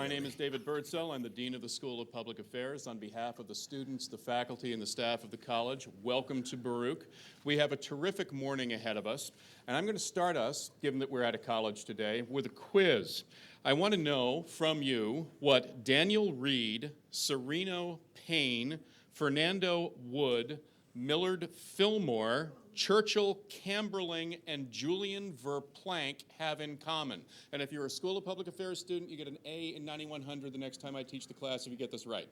My name is David Birdsell. I'm the Dean of the School of Public Affairs. On behalf of the students, the faculty, and the staff of the college, welcome to Baruch. We have a terrific morning ahead of us, and I'm going to start us, given that we're at a college today, with a quiz. I want to know from you what Daniel Reed, Sereno Payne, Fernando Wood, Millard Fillmore, Churchill Camberling, and Julian Verplank have in common. And if you're a School of Public Affairs student, you get an A in 9100 the next time I teach the class if you get this right.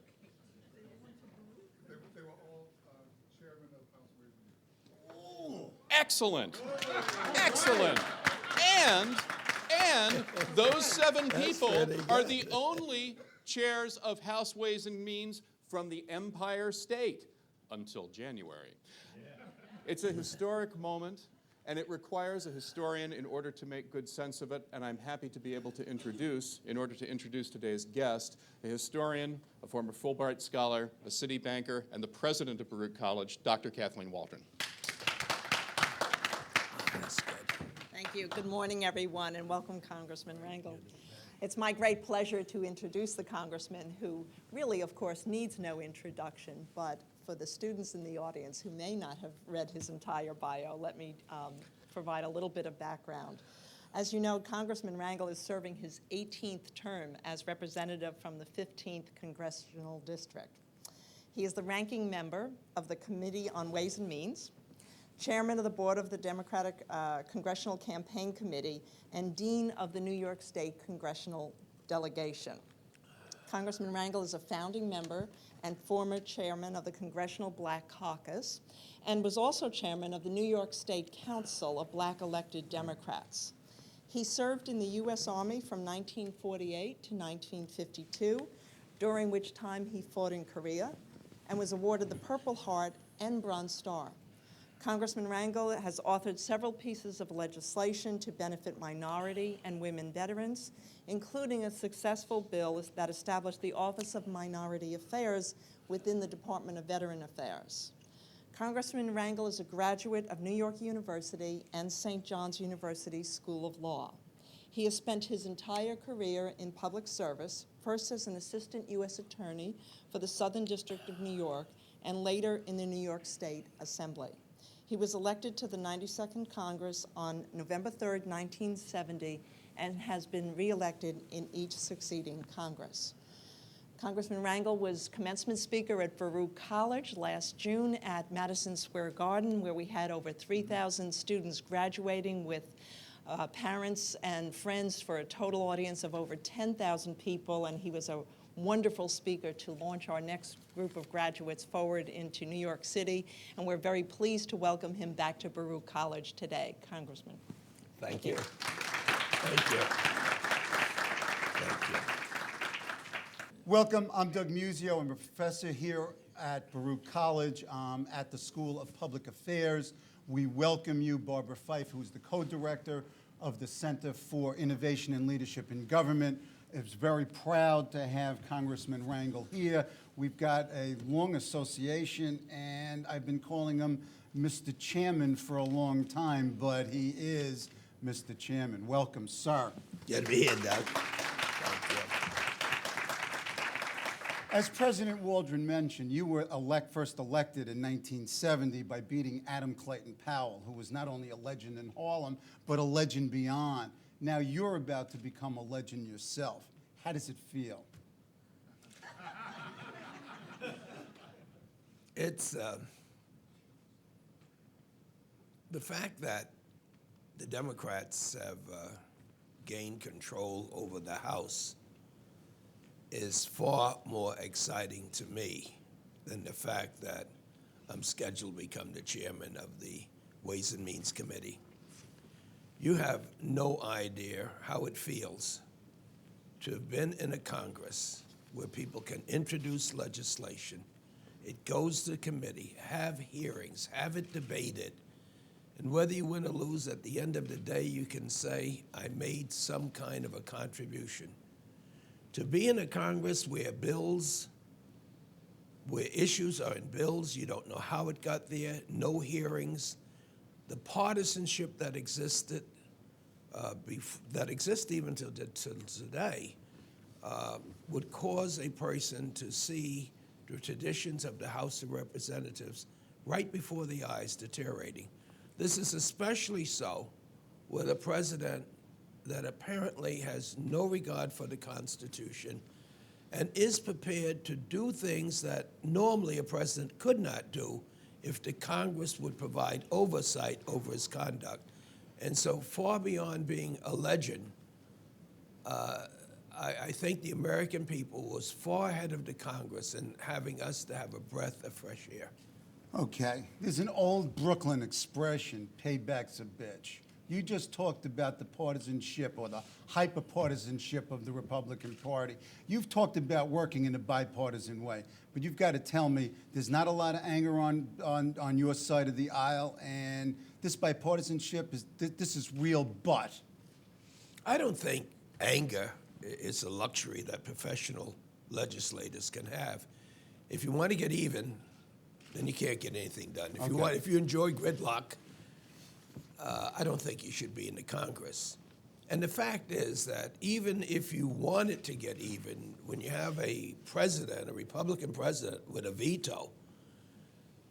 They were all chairman of House Ways and Means. Excellent. Excellent. And those 7 people are the only chairs of House Ways and Means from the Empire State until January. It's a historic moment, and it requires a historian in order to make good sense of it, and I'm happy to be able to introduce, in order to introduce today's guest, a historian, a former Fulbright scholar, a city banker, and the president of Baruch College, Dr. Kathleen Waldron. Thank you. Good morning, everyone, and welcome, Congressman Rangel. It's my great pleasure to introduce the congressman who really, of course, needs no introduction, but for the students in the audience who may not have read his entire bio, let me provide a little bit of background. As you know, Congressman Rangel is serving his 18th term as representative from the 15th Congressional District. He is the ranking member of the Committee on Ways and Means, chairman of the board of the Democratic Congressional Campaign Committee, and dean of the New York State Congressional Delegation. Congressman Rangel is a founding member and former chairman of the Congressional Black Caucus, and was also chairman of the New York State Council of Black Elected Democrats. He served in the U.S. Army from 1948 to 1952, during which time he fought in Korea, and was awarded the Purple Heart and Bronze Star. Congressman Rangel has authored several pieces of legislation to benefit minority and women veterans, including a successful bill that established the Office of Minority Affairs within the Department of Veteran Affairs. Congressman Rangel is a graduate of New York University and St. John's University School of Law. He has spent his entire career in public service, first as an assistant U.S. attorney for the Southern District of New York, and later in the New York State Assembly. He was elected to the 92nd Congress on November 3rd, 1970, and has been reelected in each succeeding Congress. Congressman Rangel was commencement speaker at Baruch College last June at Madison Square Garden, where we had over 3,000 students graduating with parents and friends for a total audience of over 10,000 people, and he was a wonderful speaker to launch our next group of graduates forward into New York City, and we're very pleased to welcome him back to Baruch College today. Congressman. Thank you. Thank you. Thank you. Welcome, I'm Doug Musio. I'm a professor here at Baruch College at the School of Public Affairs. We welcome you, Barbara Fife, who's the co-director of the Center for Innovation and Leadership in Government. It's very proud to have Congressman Rangel here. We've got a long association, and I've been calling him Mr. Chairman for a long time, but he is Mr. Chairman. Welcome, sir. Good to be here, Doug. Thank you. As President Waldron mentioned, you were first elected in 1970 by beating Adam Clayton Powell, who was not only a legend in Harlem, but a legend beyond. Now you're about to become a legend yourself. How does it feel? It's the fact that the Democrats have gained control over the House is far more exciting to me than the fact that I'm scheduled to become the chairman of the Ways and Means Committee. You have no idea how it feels to have been in a Congress where people can introduce legislation, it goes to committee, have hearings, have it debated, and whether you win or lose, at the end of the day, you can say, I made some kind of a contribution. To be in a Congress where issues are in bills, you don't know how it got there, no hearings, the partisanship that existed, that exists even till today, would cause a person to see the traditions of the House of Representatives right before the eyes deteriorating. This is especially so with a president that apparently has no regard for the Constitution and is prepared to do things that normally a president could not do if the Congress would provide oversight over his conduct. And so far beyond being a legend, I think the American people was far ahead of the Congress in having us to have a breath of fresh air. Okay, there's an old Brooklyn expression, payback's a bitch. You just talked about the partisanship or the hyper-partisanship of the Republican Party. You've talked about working in a bipartisan way, but you've got to tell me there's not a lot of anger on your side of the aisle, and this bipartisanship, this is real but. I don't think anger is a luxury that professional legislators can have. If you want to get even, then you can't get anything done. If you enjoy gridlock, I don't think you should be in the Congress. And the fact is that even if you wanted to get even, when you have a president, a Republican president with a veto,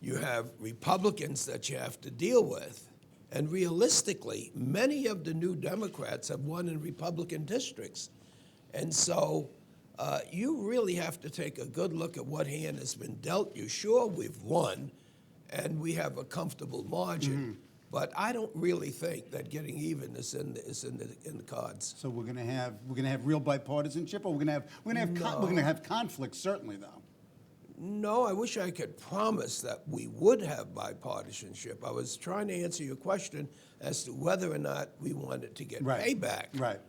you have Republicans that you have to deal with. And realistically, many of the new Democrats have won in Republican districts. And so you really have to take a good look at what hand has been dealt you. Sure, we've won, and we have a comfortable margin, but I don't really think that getting even is in the cards. So we're gonna have real bipartisanship, or we're gonna have conflict, certainly, though. No, I wish I could promise that we would have bipartisanship. I was trying to answer your question as to whether or not we wanted to get payback. Right.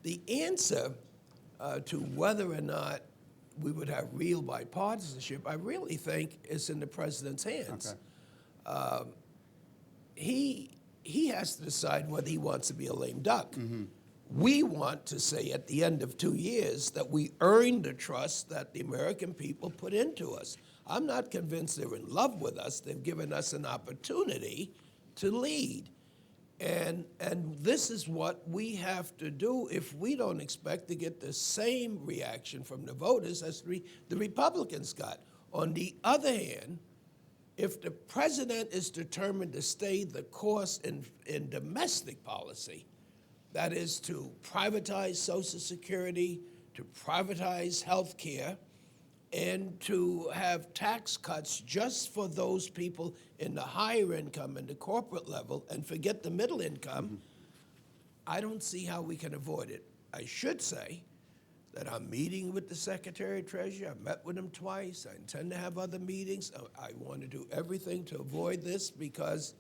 The answer to whether or not we would have real bipartisanship, I really think is in the president's hands. Okay. He has to decide whether he wants to be a lame duck. We want to say at the end of 2 years that we earned the trust that the American people put into us. I'm not convinced they're in love with us. They've given us an opportunity to lead. And this is what we have to do if we don't expect to get the same reaction from the voters as the Republicans got. On the other hand, if the president is determined to stay the course in domestic policy, that is to privatize Social Security, to privatize health care, and to have tax cuts just for those people in the higher income and the corporate level and forget the middle income, I don't see how we can avoid it. I should say that I'm meeting with the Secretary of Treasury. I met with him twice. I intend to have other meetings. I want to do everything to avoid this because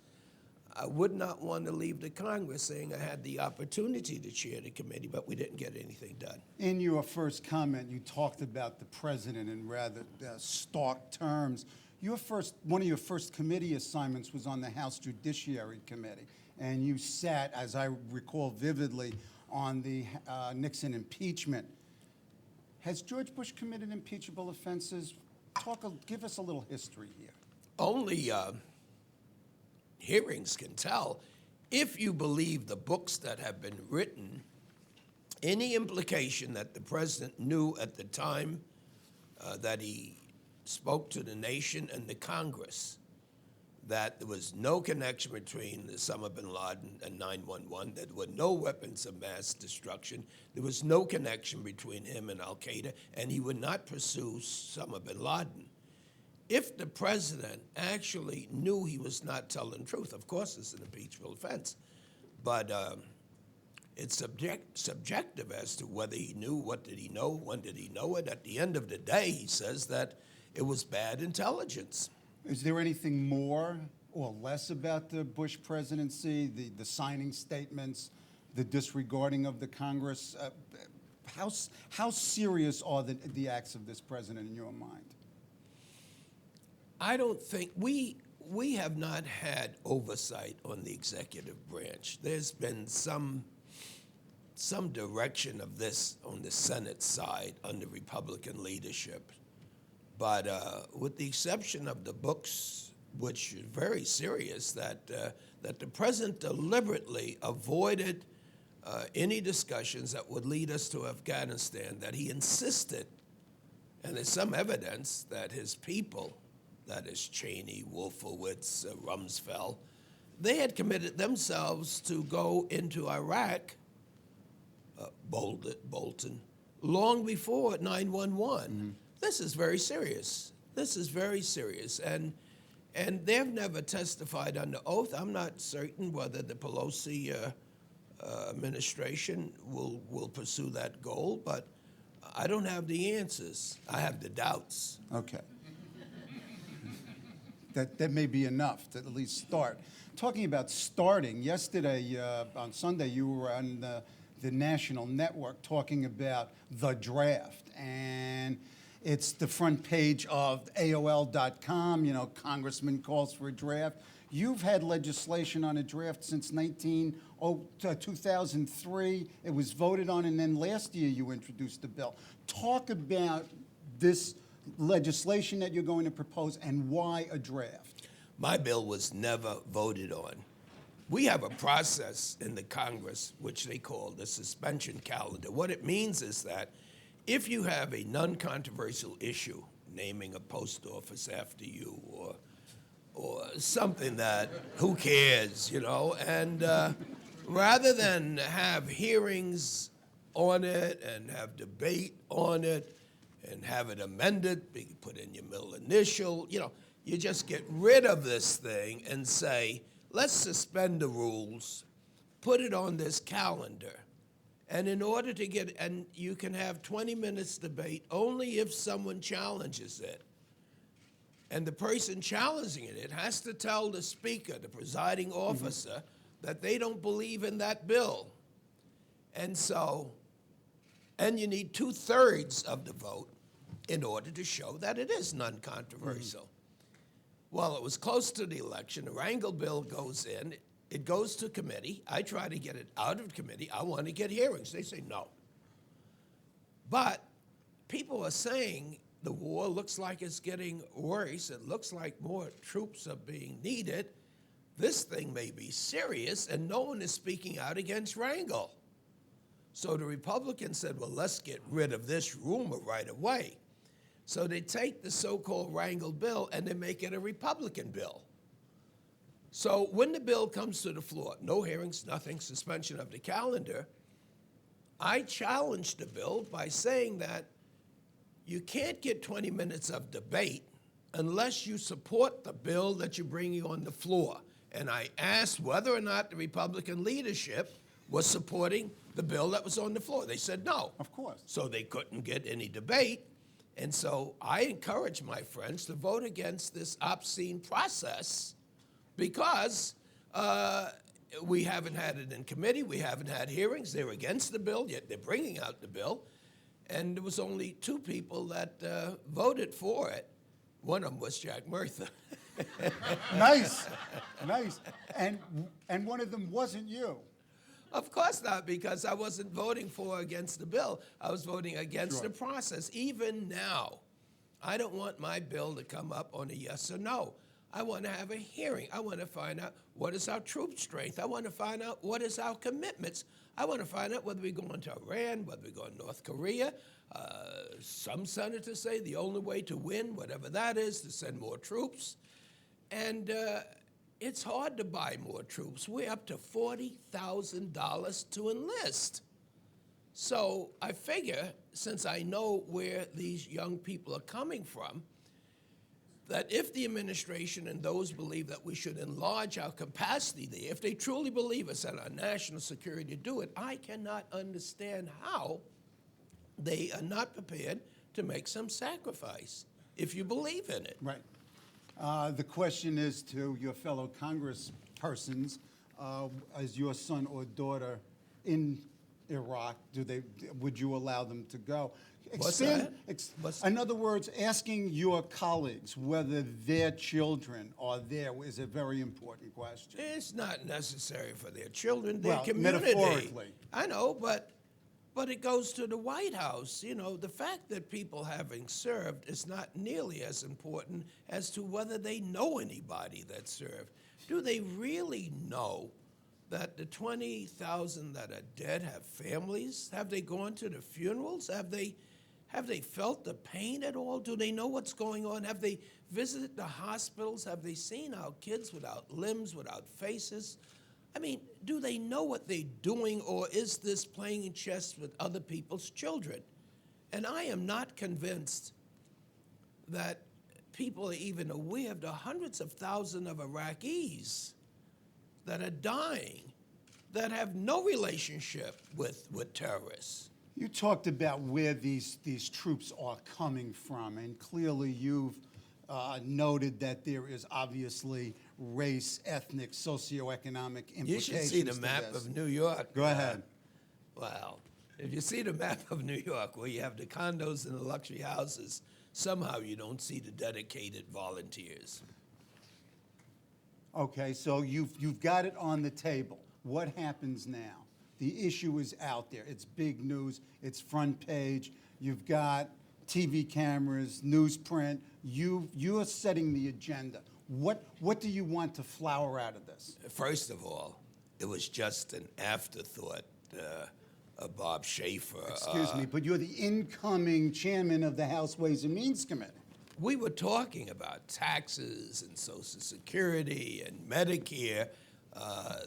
I would not want to leave the Congress saying I had the opportunity to chair the committee, but we didn't get anything done. In your first comment, you talked about the president in rather stark terms. One of your first committee assignments was on the House Judiciary Committee, and you sat, as I recall vividly, on the Nixon impeachment. Has George Bush committed impeachable offenses? Give us a little history here. Only hearings can tell. If you believe the books that have been written, any implication that the president knew at the time that he spoke to the nation and the Congress that there was no connection between Osama bin Laden and 9/11, that there were no weapons of mass destruction, there was no connection between him and al-Qaeda, and he would not pursue Osama bin Laden. If the president actually knew he was not telling the truth, of course it's an impeachable offense, but it's subjective as to whether he knew, what did he know, when did he know it. At the end of the day, he says that it was bad intelligence. Is there anything more or less about the Bush presidency, the signing statements, the disregarding of the Congress? How serious are the acts of this president in your mind? I don't think we have not had oversight on the executive branch. There's been some direction of this on the Senate side under Republican leadership. But with the exception of the books, which is very serious, that the president deliberately avoided any discussions that would lead us to Afghanistan, that he insisted, and there's some evidence that his people, that is Cheney, Wolfowitz, Rumsfeld, they had committed themselves to go into Iraq, Bolton, long before 9/11. This is very serious. This is very serious. And they've never testified under oath. I'm not certain whether the Pelosi administration will pursue that goal, but I don't have the answers. I have the doubts. Okay. That may be enough to at least start. Talking about starting, yesterday on Sunday you were on the national network talking about the draft, and it's the front page of AOL.com, you know, Congressman calls for a draft. You've had legislation on a draft since 2003. It was voted on, and then last year you introduced the bill. Talk about this legislation that you're going to propose and why a draft. My bill was never voted on. We have a process in the Congress which they call the suspension calendar. What it means is that if you have a non-controversial issue, naming a post office after you or something that, who cares, you know, and rather than have hearings on it and have debate on it and have it amended, be put in your middle initial, you know, you just get rid of this thing and say, let's suspend the rules, put it on this calendar. And in order to get, and you can have 20 minutes debate only if someone challenges it. And the person challenging it has to tell the speaker, the presiding officer, that they don't believe in that bill. And so, and you need 2/3 of the vote in order to show that it is non-controversial. Well, it was close to the election. The Rangel bill goes in. It goes to committee. I try to get it out of committee. I want to get hearings. They say no. But people are saying the war looks like it's getting worse. It looks like more troops are being needed. This thing may be serious, and no one is speaking out against Rangel. So the Republicans said, well, let's get rid of this rumor right away. So they take the so-called Rangel bill and they make it a Republican bill. So when the bill comes to the floor, no hearings, nothing, suspension of the calendar, I challenged the bill by saying that you can't get 20 minutes of debate unless you support the bill that you're bringing on the floor. And I asked whether or not the Republican leadership was supporting the bill that was on the floor. They said no. Of course. So they couldn't get any debate. And so I encourage my friends to vote against this obscene process because we haven't had it in committee, we haven't had hearings, they're against the bill, yet they're bringing out the bill. And there was only 2 people that voted for it. One of them was Jack Murtha. Nice, nice. And one of them wasn't you. Of course not, because I wasn't voting for or against the bill. I was voting against the process. Even now, I don't want my bill to come up on a yes or no. I want to have a hearing. I want to find out what is our troop strength. I want to find out what is our commitments. I want to find out whether we go into Iran, whether we go to North Korea. Some senators say the only way to win, whatever that is, to send more troops. And it's hard to buy more troops. We're up to $40,000 to enlist. So I figure, since I know where these young people are coming from, that if the administration and those believe that we should enlarge our capacity there, if they truly believe it's in our national security to do it, I cannot understand how they are not prepared to make some sacrifice if you believe in it. Right. The question is to your fellow congresspersons, is your son or daughter in Iraq? Would you allow them to go? What's that? In other words, asking your colleagues whether their children are there is a very important question. It's not necessary for their children, their Well, community. metaphorically. I know, but it goes to the White House. You know, the fact that people having served is not nearly as important as to whether they know anybody that served. Do they really know that the 20,000 that are dead have families? Have they gone to the funerals? Have they felt the pain at all? Do they know what's going on? Have they visited the hospitals? Have they seen our kids without limbs, without faces? I mean, do they know what they're doing, or is this playing chess with other people's children? And I am not convinced that people are even aware of the hundreds of thousands of Iraqis that are dying, that have no relationship with terrorists. You talked about where these troops are coming from, and clearly you've noted that there is obviously race, ethnic, socioeconomic implications. You should see the to map this. of New York. Go ahead. Well, if you see the map of New York, where you have the condos and the luxury houses, somehow you don't see the dedicated volunteers. Okay, so you've got it on the table. What happens now? The issue is out there. It's big news. It's front page. You've got TV cameras, newsprint. You are setting the agenda. What do you want to flower out of this? First of all, it was just an afterthought of Bob Schaefer. Excuse me, but you're the incoming chairman of the House Ways and Means Committee. We were talking about taxes and Social Security and Medicare.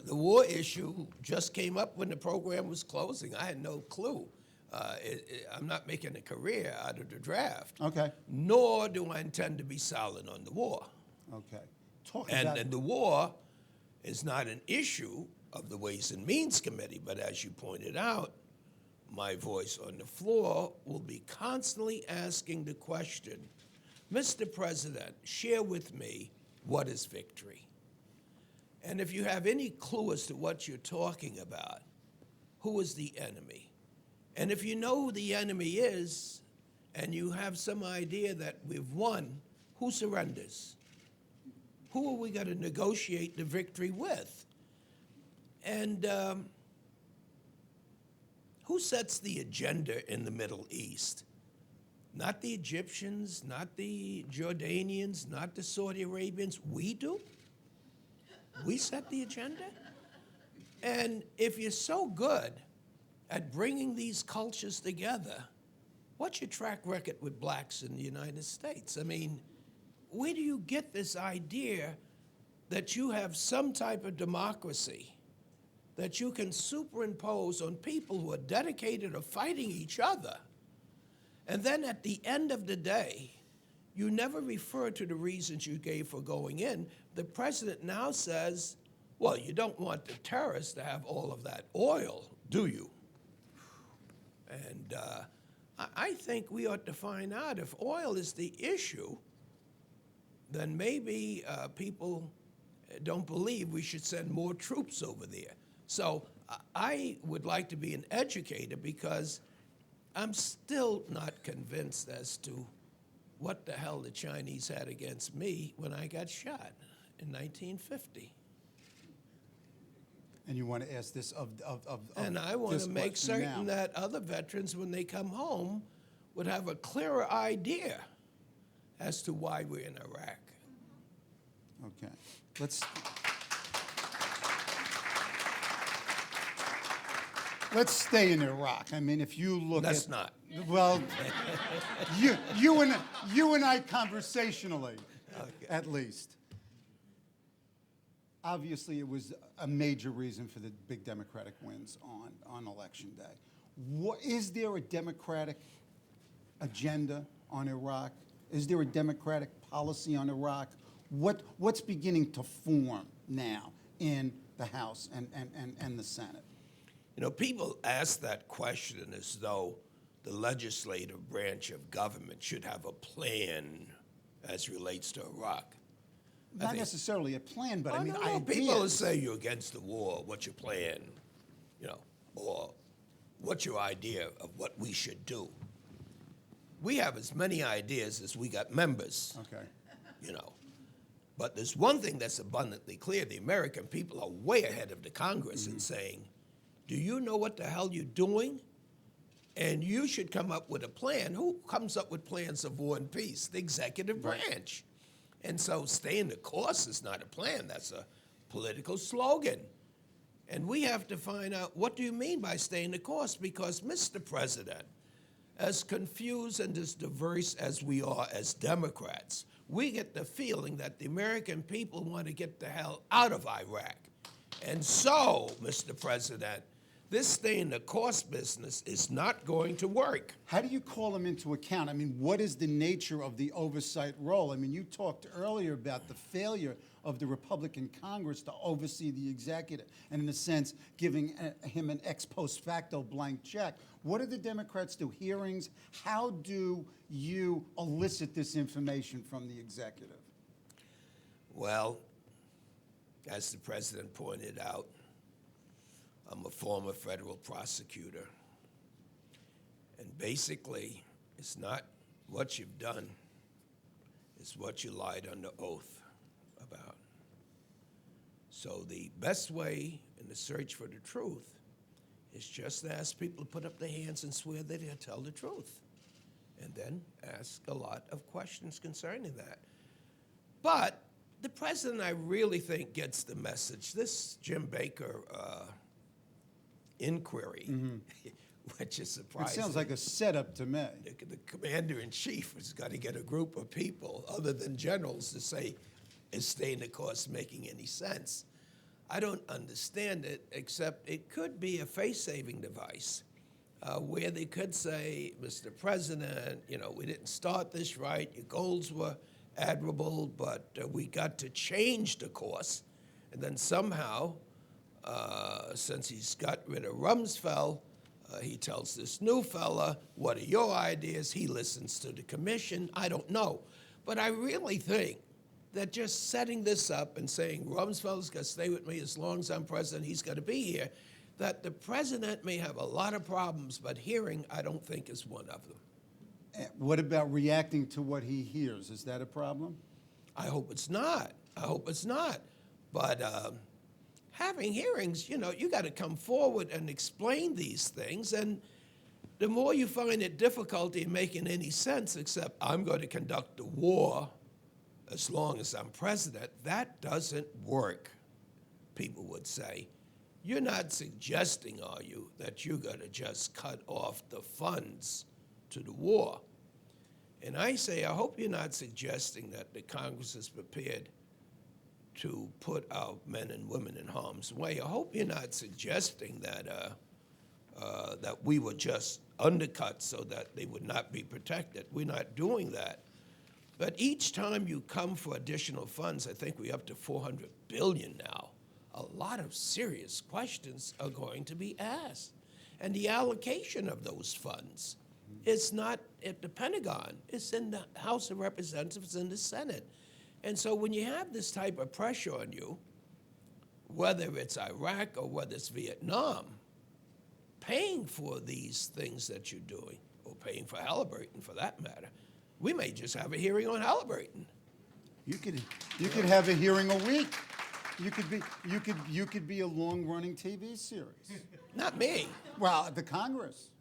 The war issue just came up when the program was closing. I had no clue. I'm not making a career out of the draft. Okay. Nor do I intend to be silent on the war. Okay. Talk about And the war is not an issue of the Ways and Means Committee, but as you pointed out, my voice on the floor will be constantly asking the question, Mr. President, share with me what is victory? And if you have any clue as to what you're talking about, who is the enemy? And if you know who the enemy is, and you have some idea that we've won, who surrenders? Who are we going to negotiate the victory with? And who sets the agenda in the Middle East? Not the Egyptians, not the Jordanians, not the Saudi Arabians. We do? We set the agenda? And if you're so good at bringing these cultures together, what's your track record with blacks in the United States? I mean, where do you get this idea that you have some type of democracy that you can superimpose on people who are dedicated to fighting each other? And then at the end of the day, you never refer to the reasons you gave for going in. The president now says, well, you don't want the terrorists to have all of that oil, do you? And I think we ought to find out if oil is the issue, then maybe people don't believe we should send more troops over there. So I would like to be an educator because I'm still not convinced as to what the hell the Chinese had against me when I got shot in 1950. And you want to ask this of And I want this to make question certain now. that other veterans, when they come home, would have a clearer idea as to why we're in Iraq. Okay. Let's stay in Iraq. I mean, if you look Let's at... not. Well, you and I conversationally, at least. Obviously, it was a major reason for the big Democratic wins on Election Day. Is there a Democratic agenda on Iraq? Is there a Democratic policy on Iraq? What's beginning to form now in the House and the Senate? You know, people ask that question as though the legislative branch of government should have a plan as relates to Iraq. Not necessarily a plan, but I mean, no, ideas. people will say you're against the war. What's your plan? You know, or what's your idea of what we should do? We have as many ideas as we got members. Okay. You know, but there's one thing that's abundantly clear: the American people are way ahead of the Congress in saying, "Do you know what the hell you're doing?" And you should come up with a plan. Who comes up with plans of war and peace? The executive branch. And so staying the course is not a plan. That's a political slogan. And we have to find out, what do you mean by staying the course? Because, Mr. President, as confused and as diverse as we are as Democrats, we get the feeling that the American people want to get the hell out of Iraq. And so, Mr. President, this staying the course business is not going to work. How do you call them into account? I mean, what is the nature of the oversight role? I mean, you talked earlier about the failure of the Republican Congress to oversee the executive, and in a sense, giving him an ex post facto blank check. What do the Democrats do? Hearings? How do you elicit this information from the executive? Well, as the president pointed out, I'm a former federal prosecutor. And basically, it's not what you've done, it's what you lied under oath about. So the best way in the search for the truth is just to ask people to put up their hands and swear that they'll tell the truth. And then ask a lot of questions concerning that. But the president, I really think, gets the message. This Jim Baker inquiry, which is It surprising. sounds like a setup to me. The commander-in-chief has got to get a group of people, other than generals, to say, is staying the course making any sense? I don't understand it, except it could be a face-saving device where they could say, Mr. President, you know, we didn't start this right, your goals were admirable, but we got to change the course. And then somehow, since he's got rid of Rumsfeld, he tells this new fella, what are your ideas? He listens to the commission. I don't know. But I really think that just setting this up and saying Rumsfeld's got to stay with me as long as I'm president, he's got to be here, that the president may have a lot of problems, but hearing, I don't think, is one of them. What about reacting to what he hears? Is that a problem? I hope it's not. I hope it's not. But having hearings, you know, you got to come forward and explain these things. And the more you find it difficulty in making any sense, except I'm going to conduct the war as long as I'm president, that doesn't work, people would say. You're not suggesting, are you, that you're going to just cut off the funds to the war? And I say, I hope you're not suggesting that the Congress is prepared to put our men and women in harm's way. I hope you're not suggesting that that we would just undercut so that they would not be protected. We're not doing that. But each time you come for additional funds, I think we're up to $400 billion now. A lot of serious questions are going to be asked. And the allocation of those funds is not at the Pentagon. It's in the House of Representatives and the Senate. And so when you have this type of pressure on you, whether it's Iraq or whether it's Vietnam, paying for these things that you're doing, or paying for Halliburton for that matter, we may just have a hearing on Halliburton. You could have a hearing a week. You could be a long-running TV series. Not me. Well, the Congress.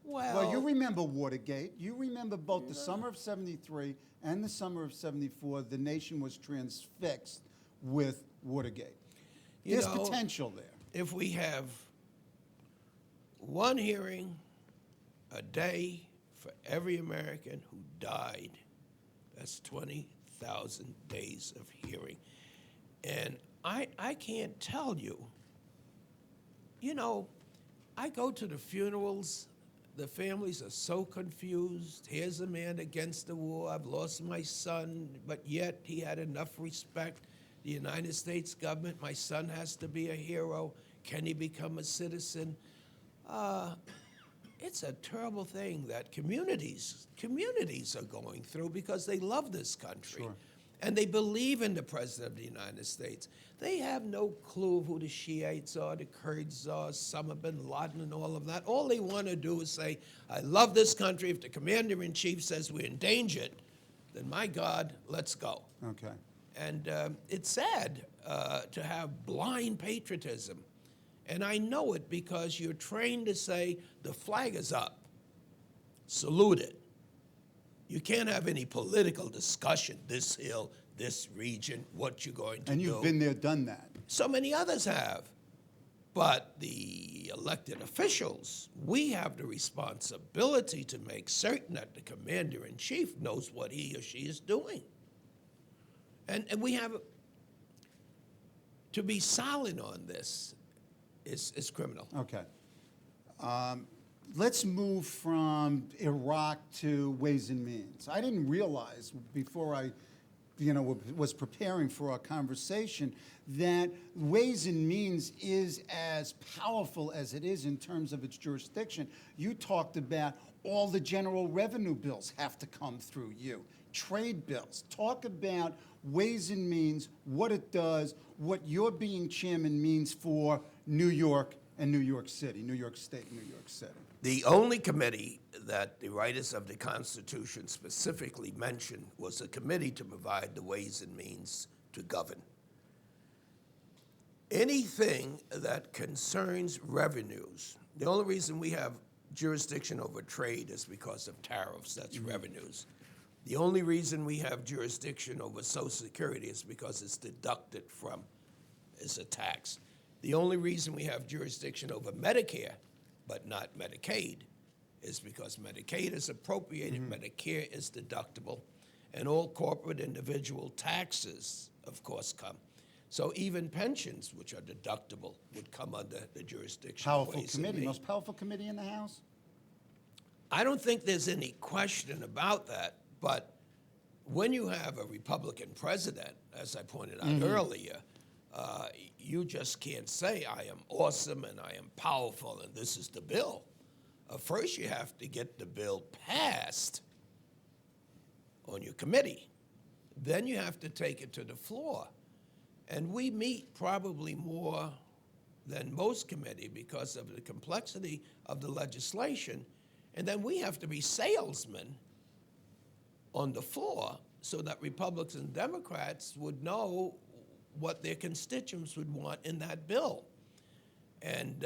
Well, you Well, remember Watergate. You remember both the summer of '73 and the summer of '74. The nation was transfixed with Watergate. You There's know, potential there. if we have one hearing a day for every American who died, that's 20,000 days of hearing. And I can't tell you, you know, I go to the funerals, the families are so confused. Here's a man against the war, I've lost my son, but yet he had enough respect. The United States government, my son has to be a hero. Can he become a citizen? It's a terrible thing that communities are going through because they love this country. Sure. And they believe in the President of the United States. They have no clue who the Shiites are, the Kurds are, Osama bin Laden and all of that. All they want to do is say, I love this country. If the commander-in-chief says we're endangered, then my God, let's go. Okay. And it's sad to have blind patriotism. And I know it because you're trained to say, the flag is up, salute it. You can't have any political discussion, this hill, this region, what you're going to do. And you've been there, done that. So many others have. But the elected officials, we have the responsibility to make certain that the commander-in-chief knows what he or she is doing. And we have to be silent on this is criminal. Okay. Let's move from Iraq to Ways and Means. I didn't realize before I, was preparing for our conversation that Ways and Means is as powerful as it is in terms of its jurisdiction. You talked about all the general revenue bills have to come through you. Trade bills. Talk about Ways and Means, what it does, what your being chairman means for New York and New York City, New York State and New York City. The only committee that the writers of the Constitution specifically mentioned was a committee to provide the ways and means to govern. Anything that concerns revenues, the only reason we have jurisdiction over trade is because of tariffs, that's revenues. The only reason we have jurisdiction over Social Security is because it's deducted from, as a tax. The only reason we have jurisdiction over Medicare, but not Medicaid, is because Medicaid is appropriated, Medicare is deductible, and all corporate individual taxes, of course, come. So even pensions, which are deductible, would come under the jurisdiction of Powerful Ways and committee, Means. most powerful committee in the House? I don't think there's any question about that, but when you have a Republican president, as I pointed out earlier, you just can't say, I am awesome and I am powerful and this is the bill. First, you have to get the bill passed on your committee. Then you have to take it to the floor. And we meet probably more than most committees because of the complexity of the legislation. And then we have to be salesmen on the floor so that Republicans and Democrats would know what their constituents would want in that bill. And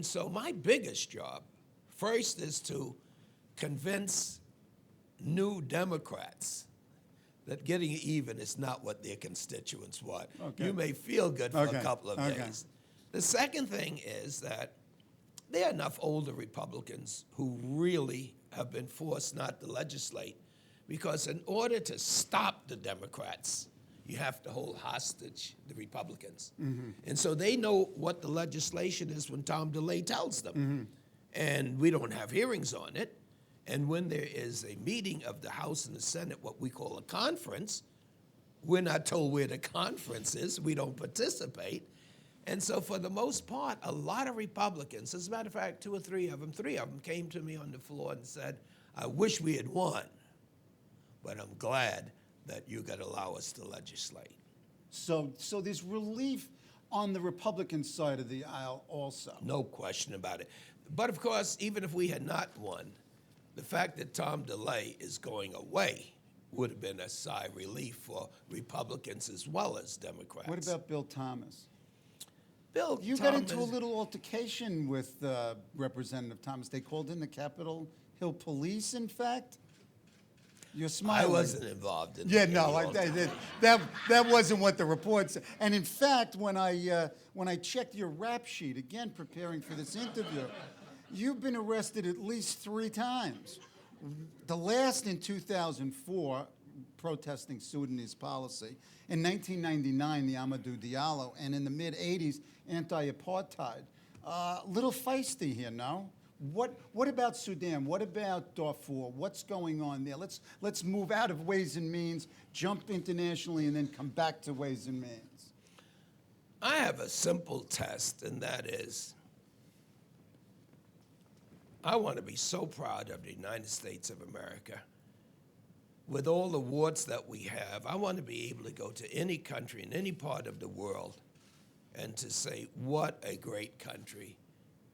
so my biggest job, first, is to convince new Democrats that getting even is not what their constituents want. Okay. You may feel good for Okay. a couple of Okay. days. The second thing is that there are enough older Republicans who really have been forced not to legislate, because in order to stop the Democrats, you have to hold hostage the Republicans. And so they know what the legislation is when Tom DeLay tells them. And we don't have hearings on it. And when there is a meeting of the House and the Senate, what we call a conference, we're not told where the conference is. We don't participate. And so for the most part, a lot of Republicans, as a matter of fact, three of them came to me on the floor and said, I wish we had won, but I'm glad that you got to allow us to legislate. So there's relief on the Republican side of the aisle also. No question about it. But of course, even if we had not won, the fact that Tom DeLay is going away would have been a sigh of relief for Republicans as well as Democrats. What about Bill Thomas? Bill You Thomas? got into a little altercation with Representative Thomas. They called in the Capitol Hill Police, in fact. You're I smiling. wasn't involved in Yeah, any no, that wasn't what the report said. And in fact, when I checked your rap sheet, again preparing for this interview, you've been arrested at least 3 times. The last in 2004, protesting Sudanese policy. In 1999, the Amadou Diallo, and in the mid-'80s, anti-apartheid. Little feisty here, no? What about Sudan? What about Darfur? What's going on there? Let's move out of Ways and Means, jump internationally, and then come back to Ways and Means. I have a simple test, and that is, I want to be so proud of the United States of America. With all the warts that we have, I want to be able to go to any country in any part of the world and to say, what a great country.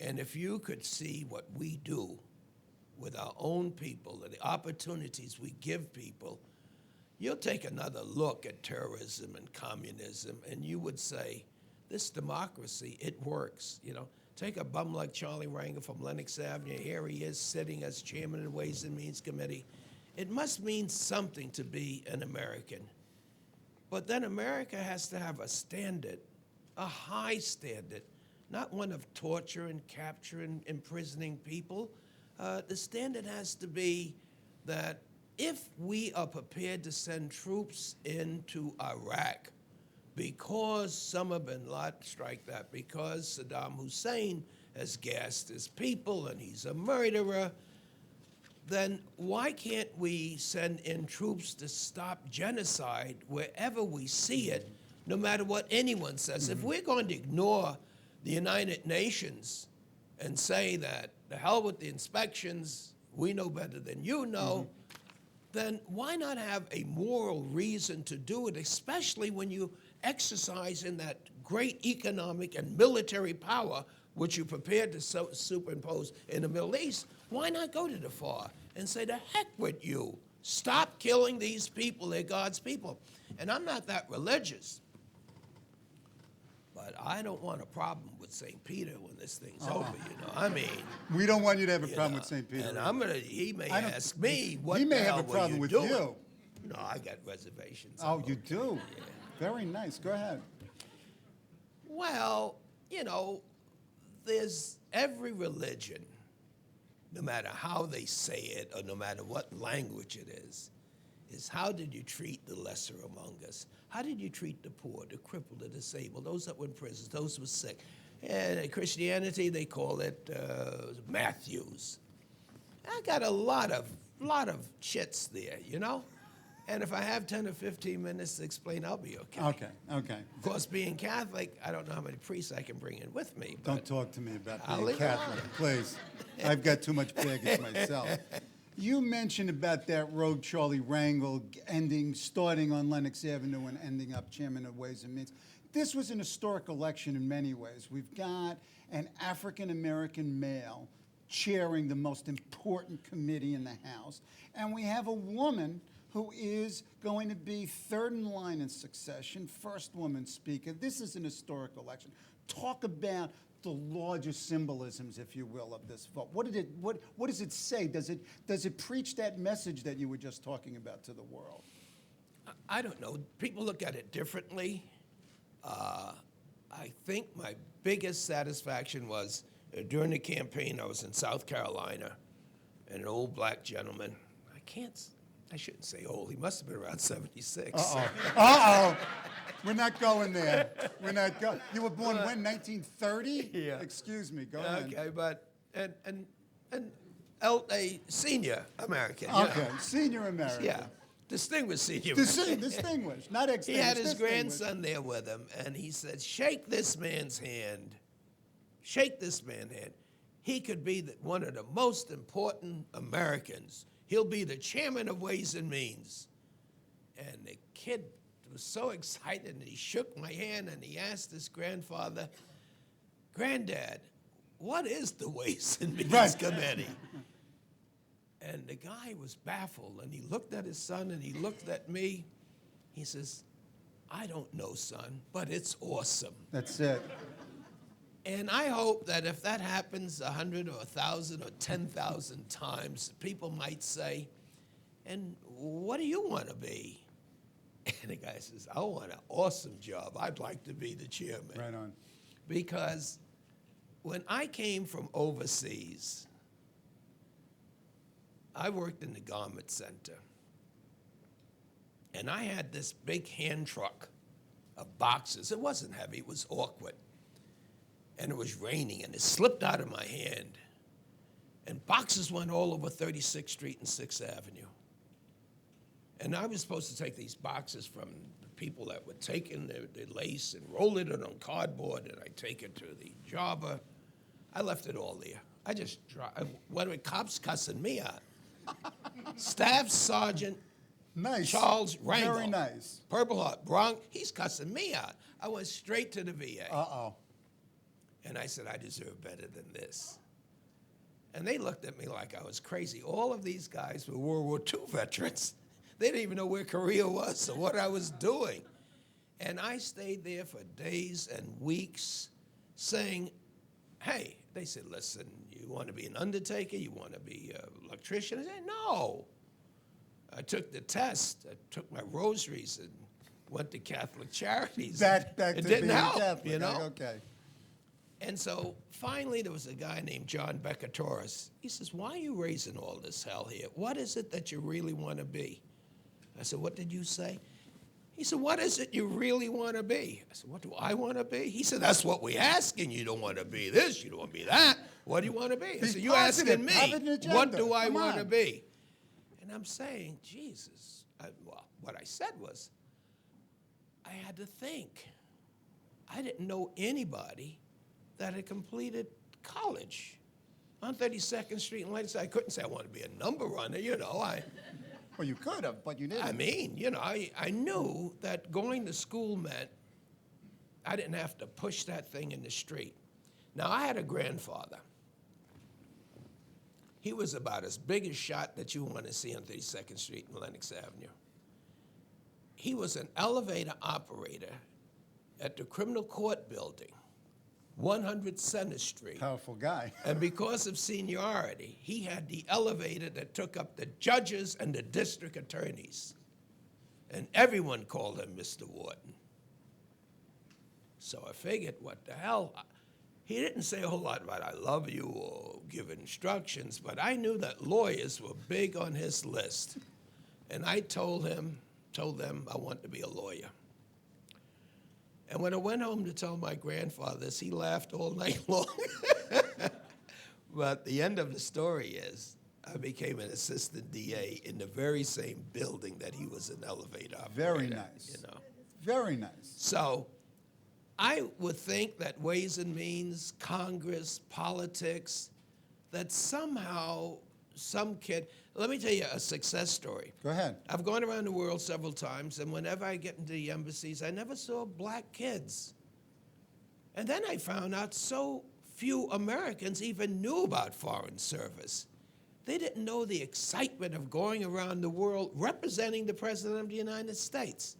And if you could see what we do with our own people and the opportunities we give people, you'll take another look at terrorism and communism, and you would say, this democracy, it works. Take a bum like Charlie Rangel from Lenox Avenue. Here he is sitting as chairman of the Ways and Means Committee. It must mean something to be an American. But then America has to have a standard, a high standard, not one of torture and capture and imprisoning people. The standard has to be that if we are prepared to send troops into Iraq because Osama bin Laden, strike that, because Saddam Hussein has gassed his people and he's a murderer, then why can't we send in troops to stop genocide wherever we see it, no matter what anyone says? If we're going to ignore the United Nations and say that the hell with the inspections, we know better than you know, then why not have a moral reason to do it, especially when you exercise in that great economic and military power which you're prepared to superimpose in the Middle East? Why not go to the far and say, to heck with you, stop killing these people, they're God's people. And I'm not that religious, but I don't want a problem with St. Peter when this thing's over, you know. I mean, We don't want you to have a you problem know, with St. Peter. and he may I don't- ask me, what He may the have hell a were problem you with doing? you. No, I got reservations. Oh, I'm you okay. do? Very nice. Go ahead. Well, you know, there's every religion, no matter how they say it or no matter what language it is how did you treat the lesser among us? How did you treat the poor, the crippled, the disabled, those that were in prison, those who were sick? And in Christianity, they call it Matthews. I got a lot of chits there, you know? And if I have 10 or 15 minutes to explain, I'll be okay. Okay, okay. Of course, being Catholic, I don't know how many priests I can bring in with me. But Don't talk to me about I'll being leave it Catholic, alone. please. I've got too much baggage myself. You mentioned about that rogue Charlie Rangel starting on Lenox Avenue and ending up chairman of Ways and Means. This was an historic election in many ways. We've got an African-American male chairing the most important committee in the House, and we have a woman who is going to be third in line in succession, first woman speaker. This is an historic election. Talk about the larger symbolisms, if you will, of this vote. What does it say? Does it preach that message that you were just talking about to the world? I don't know. People look at it differently. I think my biggest satisfaction was during the campaign, I was in South Carolina, and an old black gentleman, I shouldn't say old, he must have been around 76. Uh-oh. Uh-oh. We're not going there. We're not going. You were born when? 1930? Yeah. Excuse me. Go ahead. Okay, but, a senior American. You Okay. know. Senior American. Yeah. Distinguished senior American. Distinguished, not He extinguished. had his distinguished. grandson there with him, and he said, shake this man's hand. Shake this man's hand. He could be one of the most important Americans. He'll be the chairman of Ways and Means. And the kid was so excited, and he shook my hand, and he asked his grandfather, Granddad, what is the Ways and Means Right. Committee? And the guy was baffled, and he looked at his son, and he looked at me. He says, I don't know, son, but it's awesome. That's it. And I hope that if that happens 100 or 1,000 or 10,000 times, people might say, and what do you want to be? And the guy says, I want an awesome job. I'd like to be the chairman. Right on. Because when I came from overseas, I worked in the garment center. And I had this big hand truck of boxes. It wasn't heavy, it was awkward. And it was raining, and it slipped out of my hand. And boxes went all over 36th Street and 6th Avenue. And I was supposed to take these boxes from the people that were taking the lace and roll it on cardboard, and I take it to the jobber. I left it all there. I just what were cops cussing me out? Staff Sergeant Nice. Charles Rangel. Very nice. Purple Heart, Bronx, he's cussing me out. I went straight to the VA. Uh-oh. And I said, I deserve better than this. And they looked at me like I was crazy. All of these guys were World War II veterans. They didn't even know where Korea was or what I was doing. And I stayed there for days and weeks saying, hey, they said, listen, you want to be an undertaker? You want to be an electrician? I said, no. I took the test. I took my rosaries and went to Catholic Charities. Back it to didn't being help, Catholic. you know? Okay. And so finally there was a guy named John Beccatoris. He says, why are you raising all this hell here? What is it that you really want to be? I said, what did you say? He said, what is it you really want to be? I said, what do I want to be? He said, that's what we're asking. You don't want to be this, you don't want to be that. What do you want to be? I said, you're asking me, what do I want to be? And I'm saying, Jesus. Well, what I said was, I had to think. I didn't know anybody that had completed college on 32nd Street in Lenox. I couldn't say I want to be a number runner, you know. Well, you could have, but you didn't. I mean, you know, I knew that going to school meant I didn't have to push that thing in the street. Now, I had a grandfather. He was about as big a shot that you want to see on 32nd Street and Lenox Avenue. He was an elevator operator at the criminal court building, 100 Center Street. Powerful guy. And because of seniority, he had the elevator that took up the judges and the district attorneys. And everyone called him Mr. Wharton. So I figured, what the hell? He didn't say a whole lot about I love you or give instructions, but I knew that lawyers were big on his list. And I told them I want to be a lawyer. And when I went home to tell my grandfather this, he laughed all night long. But the end of the story is I became an assistant DA in the very same building that he was an elevator operator. Very nice. You know. Very nice. So I would think that Ways and Means, Congress, politics, that somehow some kid, let me tell you a success story. Go ahead. I've gone around the world several times, and whenever I get into the embassies, I never saw black kids. And then I found out so few Americans even knew about foreign service. They didn't know the excitement of going around the world representing the President of the United States.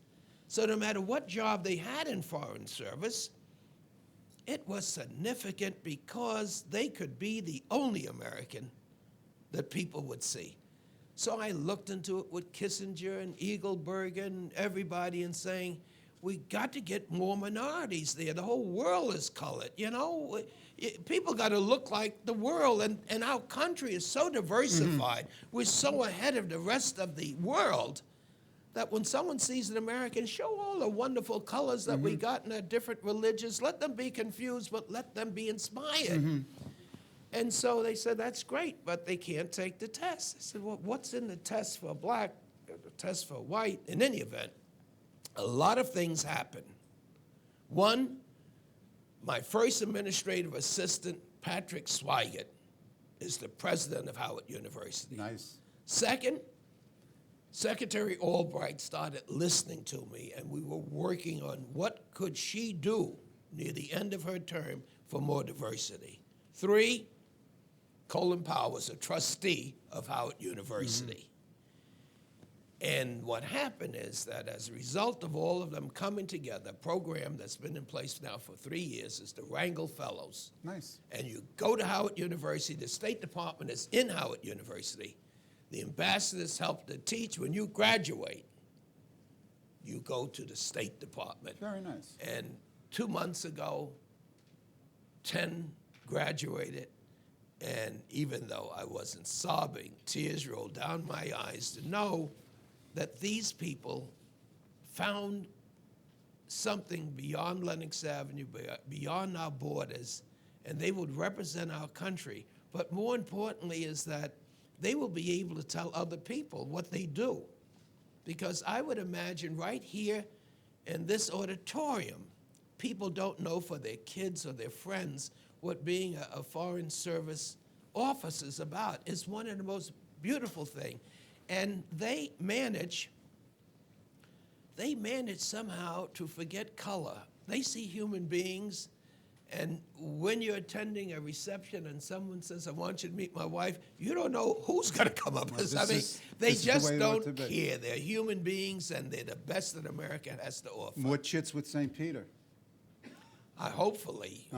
So no matter what job they had in foreign service, it was significant because they could be the only American that people would see. So I looked into it with Kissinger and Eagleberger and everybody and saying, we got to get more minorities there. The whole world is colored, you know? People got to look like the world, and our country is so diversified. We're so ahead of the rest of the world that when someone sees an American, show all the wonderful colors that we got in our different religions. Let them be confused, but let them be inspired. And so they said, that's great, but they can't take the test. I said, well, what's in the test for black, the test for white? In any event, a lot of things happen. One, my first administrative assistant, Patrick Swigert, is the president of Howard University. Nice. Second, Secretary Albright started listening to me, and we were working on what could she do near the end of her term for more diversity. Three, Colin Powell was a trustee of Howard University. And what happened is that as a result of all of them coming together, a program that's been in place now for 3 years is the Rangel Fellows. Nice. And you go to Howard University, the State Department is in Howard University. The ambassadors help to teach. When you graduate, you go to the State Department. Very nice. And 2 months ago, 10 graduated. And even though I wasn't sobbing, tears rolled down my eyes to know that these people found something beyond Lenox Avenue, beyond our borders, and they would represent our country. But more importantly is that they will be able to tell other people what they do. Because I would imagine right here in this auditorium, people don't know for their kids or their friends what being a foreign service officer is about. It's one of the most beautiful things. And they manage somehow to forget color. They see human beings, and when you're attending a reception and someone says, I want you to meet my wife, you don't know who's going to come up. They just don't care. They're human beings, and they're the best that America has to offer. More chits with St. Peter. Hopefully.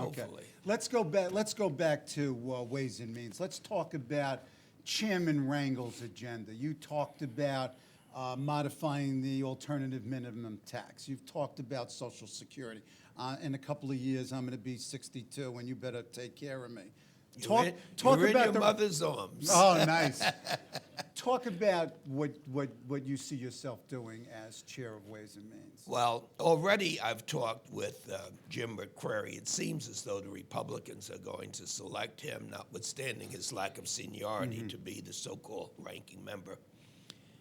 Let's go back to Ways and Means. Let's talk about Chairman Rangel's agenda. You talked about modifying the alternative minimum tax. You've talked about Social Security. In a couple of years, I'm going to be 62, and you better take care of me. You're in your mother's arms. Oh, nice. Talk about what you see yourself doing as chair of Ways and Means. Well, already I've talked with Jim McCrary. It seems as though the Republicans are going to select him, notwithstanding his lack of seniority, to be the so-called ranking member.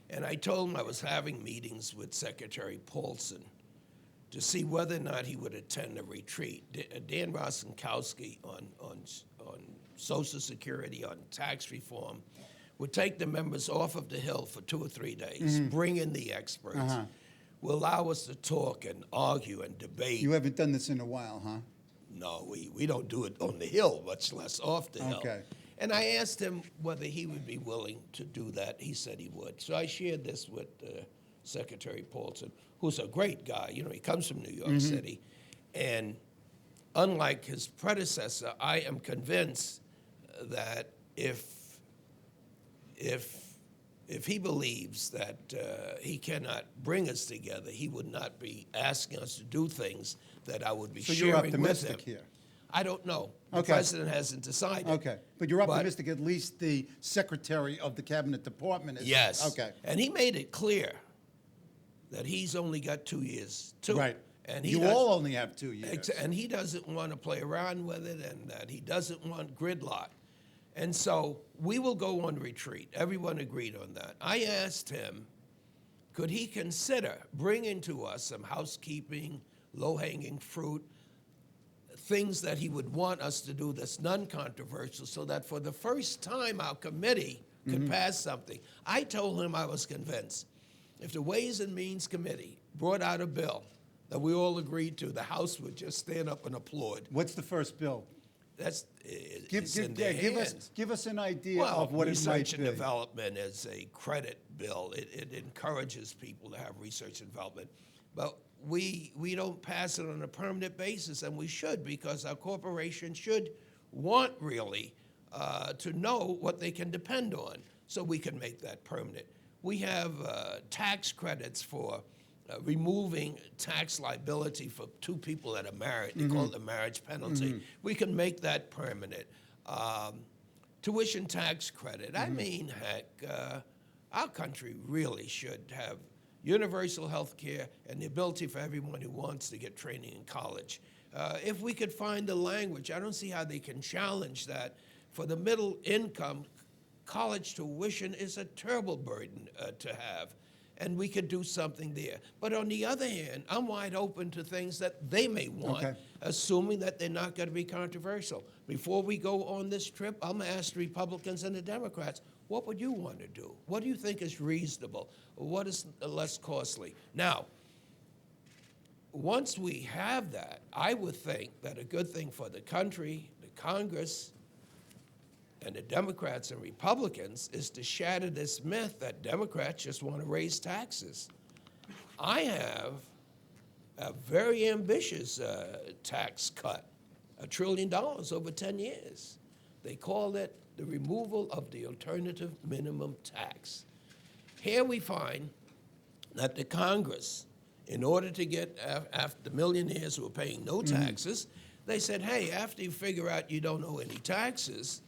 And I told him I was having meetings with Secretary Paulson to see whether or not he would attend a retreat. Dan Rostenkowski on Social Security, on tax reform, would take the members off of the Hill for 2 or 3 days, bring in the experts, will allow us to talk and argue and debate. You haven't done this in a while, huh? No, we don't do it on the Hill, much less off the Hill. Okay. And I asked him whether he would be willing to do that. He said he would. So I shared this with Secretary Paulson, who's a great guy. You know, he comes from New York City. And unlike his predecessor, I am convinced that if he believes that he cannot bring us together, he would not be asking us to do things that I would be So sharing you're with optimistic him. here. I don't know. The Okay. president hasn't decided. Okay, but you're optimistic at least the secretary of the cabinet department is. Yes. Okay. And he made it clear that he's only got 2 years, too. Right. And he You does- all only have 2 years. And he doesn't want to play around with it, and that he doesn't want gridlock. And so we will go on retreat. Everyone agreed on that. I asked him, could he consider bringing to us some housekeeping, low-hanging fruit, things that he would want us to do that's non-controversial, so that for the first time our committee could pass something. I told him I was convinced if the Ways and Means Committee brought out a bill that we all agreed to, the House would just stand up and applaud. What's the first bill? It's in their Give hands. us an idea Well, of what it might research and be. development is a credit bill. It encourages people to have research and development. But we don't pass it on a permanent basis, and we should, because our corporation should want really to know what they can depend on so we can make that permanent. We have tax credits for removing tax liability for 2 people that are married. They call it the marriage penalty. We can make that permanent. Tuition tax credit. I mean, heck, our country really should have universal health care and the ability for everyone who wants to get training in college. If we could find the language, I don't see how they can challenge that. For the middle income, college tuition is a terrible burden to have, and we could do something there. But on the other hand, I'm wide open to things that they may want, Okay. assuming that they're not going to be controversial. Before we go on this trip, I'm going to ask the Republicans and the Democrats, what would you want to do? What do you think is reasonable? What is less costly? Now, once we have that, I would think that a good thing for the country, the Congress, and the Democrats and Republicans is to shatter this myth that Democrats just want to raise taxes. I have a very ambitious tax cut, $1 trillion over 10 years. They call it the removal of the alternative minimum tax. Here we find that the Congress, in order to get after the millionaires who are paying no taxes, they said, hey, after you figure out you don't owe any taxes,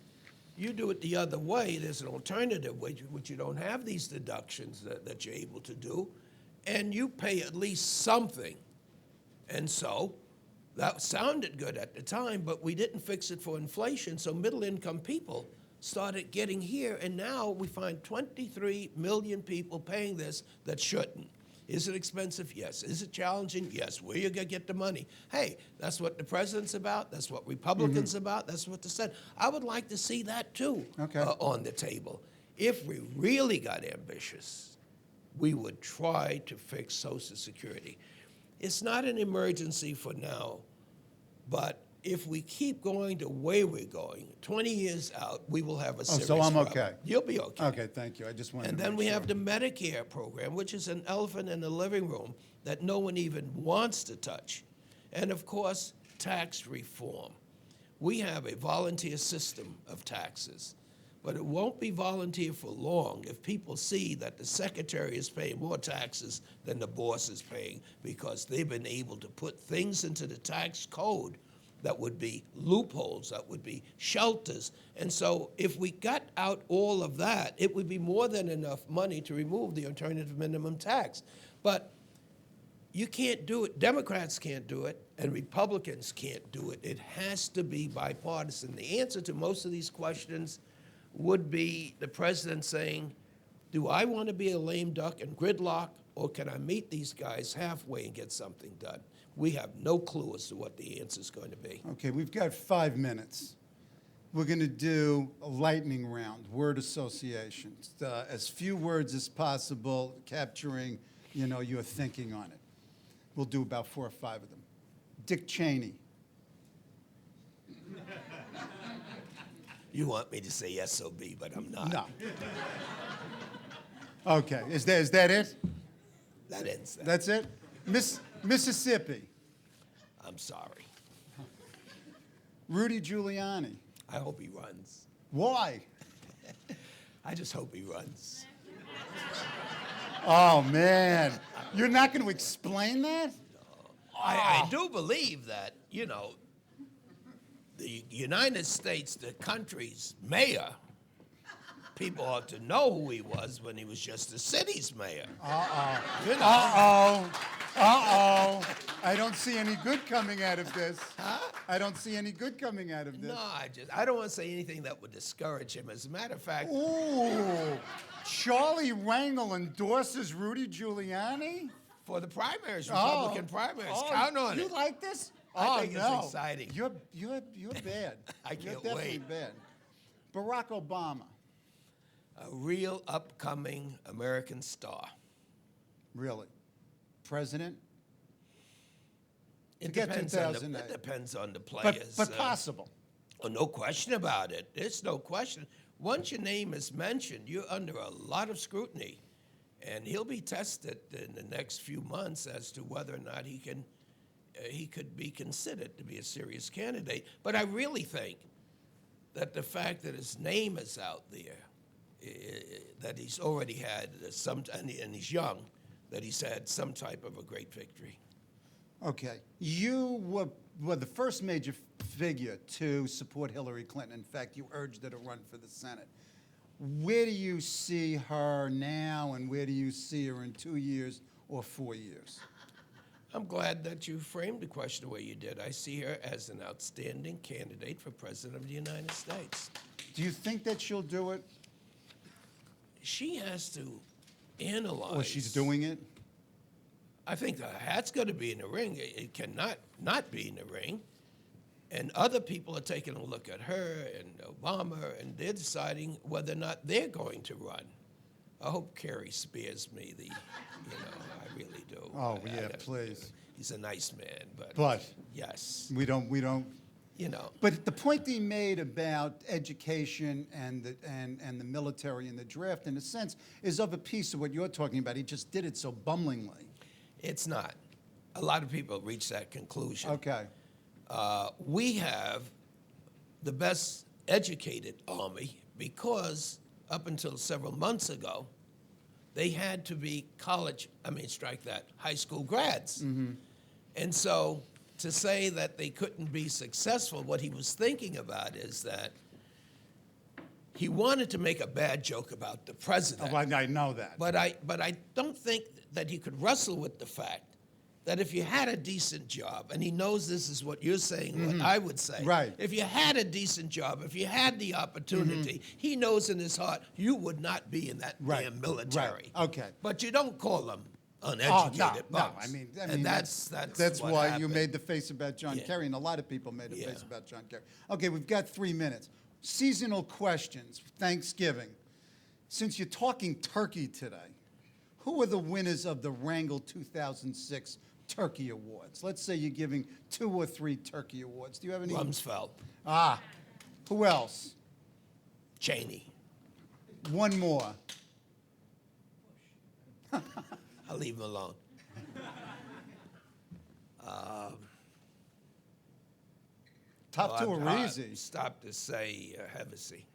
you do it the other way. There's an alternative which you don't have these deductions that you're able to do, and you pay at least something. And so that sounded good at the time, but we didn't fix it for inflation, so middle-income people started getting here, and now we find 23 million people paying this that shouldn't. Is it expensive? Yes. Is it challenging? Yes. Where you gonna get the money? Hey, that's what the president's about. That's what Republicans about. That's what the Senate. I would like to see that too on the table. If we really got ambitious, we would try to fix Social Security. It's not an emergency for now, but if we keep going the way we're going, 20 years out, we will have a serious so I'm problem. okay. You'll be okay. Okay, thank you. I just wanted And to then make we sure. have the Medicare program, which is an elephant in the living room that no one even wants to touch. And of course, tax reform. We have a volunteer system of taxes. but it won't be volunteer for long if people see that the secretary is paying more taxes than the boss is paying because they've been able to put things into the tax code that would be loopholes, that would be shelters. And so if we got out all of that, it would be more than enough money to remove the alternative minimum tax. But you can't do it, Democrats can't do it, and Republicans can't do it. It has to be bipartisan. The answer to most of these questions would be the president saying, do I want to be a lame duck and gridlock, or can I meet these guys halfway and get something done? We have no clue as to what the answer is going to be. Okay, we've got 5 minutes. We're going to do a lightning round, word associations. As few words as possible, capturing, your thinking on it. We'll do about 4 or 5 of them. Dick Cheney. You want me to say SOB, but I'm not. No. Okay, is that it? That ends that. That's it? Mississippi. I'm sorry. Rudy Giuliani. I hope he runs. Why? I just hope he runs. Oh, man. You're not going to explain that? I do believe that, the United States, the country's mayor, people ought to know who he was when he was just the city's mayor. I don't see any good coming out of this. Huh? I don't see any good coming out of this. No, I don't want to say anything that would discourage him. As a matter of fact, Ooh, Charlie Rangel endorses Rudy Giuliani? for the primaries, Republican primaries, count on you it. like this? I think no. it's exciting. You're bad. I You're can't definitely wait. bad. Barack Obama. A real upcoming American star. Really? President? It get depends 2008. it depends on the players. But possible. Oh, no question about it. There's no question. Once your name is mentioned, you're under a lot of scrutiny. And he'll be tested in the next few months as to whether or not he could be considered to be a serious candidate. But I really think that the fact that his name is out there, that he's already had and he's young, that he's had some type of a great victory. Okay. You were the first major figure to support Hillary Clinton. In fact, you urged her to run for the Senate. Where do you see her now, and where do you see her in 2 years or 4 years? I'm glad that you framed the question the way you did. I see her as an outstanding candidate for President of the United States. Do you think that she'll do it? She has to analyze. Or she's doing it? I think the hat's going to be in the ring. It cannot not be in the ring. And other people are taking a look at her and Obama, and they're deciding whether or not they're going to run. I hope Kerry spares me I really do. Oh, yeah, please. He's a nice man, But yes, we don't. But the point that he made about education and the military and the draft, in a sense, is of a piece of what you're talking about. He just did it so bumblingly. it's not. A lot of people reach that conclusion. Okay. We have the best educated Army because up until several months ago, they had to be high school grads. Mm-hmm. And so to say that they couldn't be successful, what he was thinking about is that he wanted to make a bad joke about the president. Oh, I know that. But I don't think that he could wrestle with the fact that if you had a decent job, and he knows this is what you're saying, what I would say. Right. If you had a decent job, if you had the opportunity, he knows in his heart you would not be in that damn military. Right. Okay. But you don't call them Oh, uneducated no. bugs. I mean and that's what why you happened. made the face about John Yeah. Kerry, and a lot of people made a Yeah. face about John Kerry. Okay, we've got 3 minutes. Seasonal questions. Thanksgiving. Since you're talking turkey today, who are the winners of the Wrangell 2006 Turkey Awards? Let's say you're giving 2 or 3 turkey awards. Do you have any? Rumsfeld, Who else? Cheney. One more. I'll leave him alone. Top 2 are easy. Stop to say Hevesy.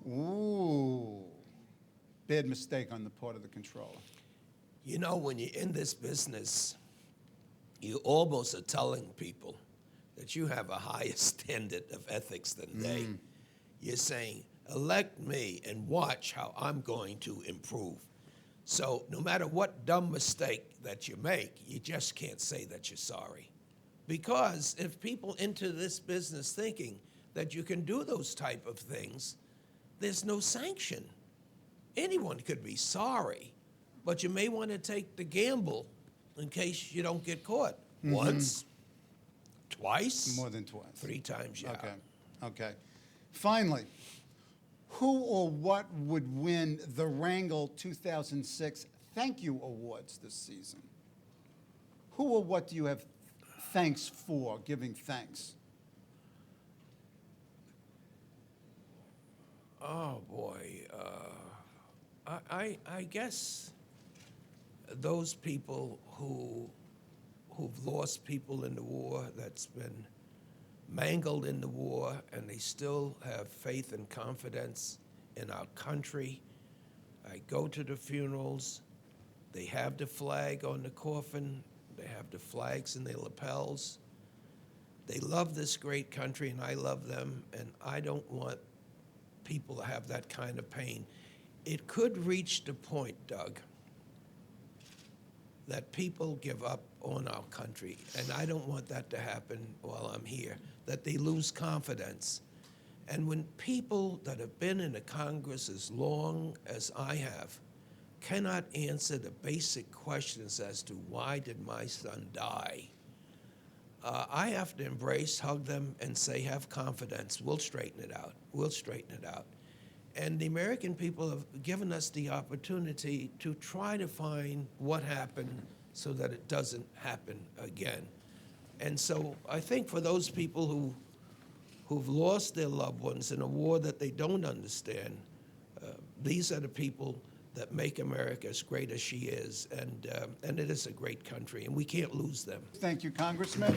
Ooh, bad mistake on the part of the controller. You know, when you're in this business, you almost are telling people that you have a higher standard of ethics than they. You're saying, elect me and watch how I'm going to improve. So no matter what dumb mistake that you make, you just can't say that you're sorry. Because if people enter this business thinking that you can do those type of things, there's no sanction. Anyone could be sorry, but you may want to take the gamble in case you don't get caught. Once, twice, More than twice. 3 times, yeah. Okay, okay. Finally, who or what would win the Wrangle 2006 Thank You Awards this season? Who or what do you have thanks for, giving thanks? Oh, boy. I guess those people who've lost people in the war, that's been mangled in the war, and they still have faith and confidence in our country. I go to the funerals. They have the flag on the coffin. They have the flags in their lapels. They love this great country, and I love them, and I don't want people to have that kind of pain. It could reach the point, Doug, that people give up on our country, and I don't want that to happen while I'm here, that they lose confidence. And when people that have been in the Congress as long as I have cannot answer the basic questions as to why did my son die, I have to embrace, hug them, and say, have confidence. We'll straighten it out. We'll straighten it out. And the American people have given us the opportunity to try to find what happened so that it doesn't happen again. And so I think for those people who've lost their loved ones in a war that they don't understand, these are the people that make America as great as she is, and it is a great country, and we can't lose them. Thank you, Congressman.